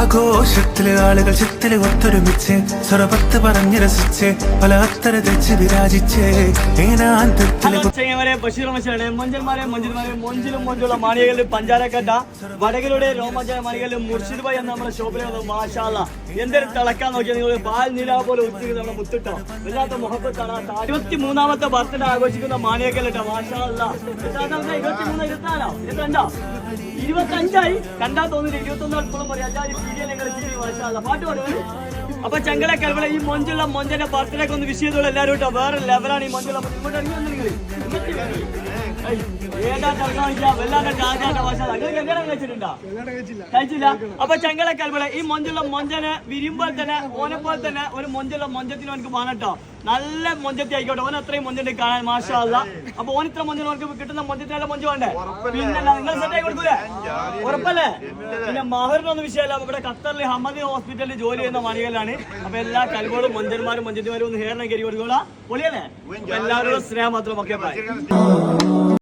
ആഘോഷത്തില് ആളുകൾ ചിത്തില് ഒത്തൊരുമിച്ച് സ്വരപത്ത് പറഞ്ഞ് രസിച്ച് പല അത്തര തെച്ച് വിരാജിച്ച് മൊഞ്ചിലുള്ള മാണികളിൽ പഞ്ചാരക്കട്ട വടകരുടെ രോമാഞ്ചന മാണികളിൽ മുർഷിദ് ഭായ് എന്ന നമ്മുടെ ഷോപ്പിലെ മാഷാള്ള എന്തൊരു തിളക്കാൻ നോക്കിയാൽ നിങ്ങൾ പാൽ നീരാ പോലെ ഒത്തിരി നമ്മുടെ മുത്തിട്ടോ വല്ലാത്ത മുഹബത്താണ്. 23ാമത്തെ ബർത്ത്ഡേ ആഘോഷിക്കുന്ന മാണിയക്കല്ലിട്ടോ മാഷാള്ള. 25ആയി കണ്ടാ തോന്നില്ല. 21 ഇപ്പോഴും പറയാം മാഷാള്ള. പാട്ട് പാടുന്നത് അപ്പൊ ചങ്കല കൽവള ഈ മൊഞ്ചന്റെ ബർത്ത്ഡേ ഒന്ന് വിഷ് ചെയ്തോളൂ എല്ലാവരും കേട്ടോ. വേറെ ലെവലാണ് ഈ മൊഞ്ചുള്ള കഴിച്ചില്ല. അപ്പൊ ചങ്കല കൽവള ഈ മൊഞ്ചനെ വിരിയുമ്പോൾ തന്നെ ഓനെ പോലെ തന്നെ ഒരു മൊഞ്ചത്തിന് അവനക്ക് വേണട്ടോ. നല്ല മൊഞ്ചത്തി ആയിക്കോട്ടെ. ഓൻ അത്രയും മൊഞ്ചുണ്ട് കാണാൻ മാഷാ അല്ലാ. അപ്പൊ ഓൻ ഇത്ര മൊഞ്ചിന് ഓനക്ക് കിട്ടുന്ന മൊഞ്ചത്തിനല്ല മൊഞ്ച് വേണ്ടേ? പിന്നെ നിങ്ങൾ സെറ്റ് ആയി കൊടുക്കൂലേ? ഉറപ്പല്ലേ? പിന്നെ മഹറിനൊന്നും വിഷയമല്ല. ഇവിടെ ഖത്തറിലെ ഹമ്മദി ഹോസ്പിറ്റലിൽ ജോലി ചെയ്യുന്ന മണികളാണ്. അപ്പൊ എല്ലാ കൽബോളും മൊഞ്ചന്മാരും മൊഞ്ചത്തിമാരും ഒന്ന് ഹെയറിനെ കയറി കൊടുക്കുക. പൊളിയല്ലേ? എല്ലാവരും സ്നേഹം മാത്രം ഒക്കെ.